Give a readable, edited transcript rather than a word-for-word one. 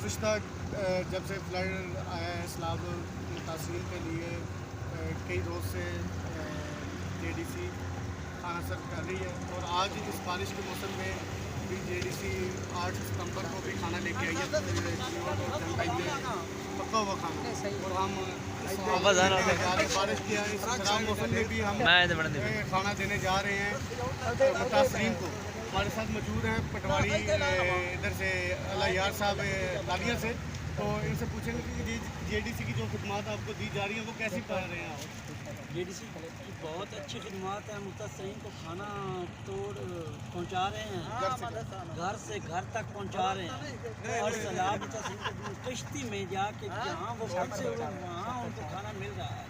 गुज़िश्ता जब से फ्लड आया है सैलाब मुतासिरीन के लिए कई रोज़ से जेडीसी खाना सर्व कर रही है और आज इस बारिश के मौसम में भी जेडीसी 8 सितंबर को भी खाना लेके आई है पका हुआ खाना। और हम बारिश किया इस खराब मौसम में भी हम खाना देने जा रहे हैं मुतासिरीन को। हमारे साथ मौजूद हैं पटवारी इधर से अल्लाह यार साहब लालिया से, तो इनसे पूछेंगे कि जेडीसी की जो खिदमत आपको दी जा रही है वो कैसी पा रहे हैं आप? जेडीसी की बहुत अच्छी खिदमत है, मुतासिरीन को खाना पहुंचा रहे हैं, घर से घर तक पहुंचा रहे हैं और सैलाब मुतासिरीन को कश्ती में जाके जहाँ वो फंसे वहाँ उनको खाना मिल रहा है।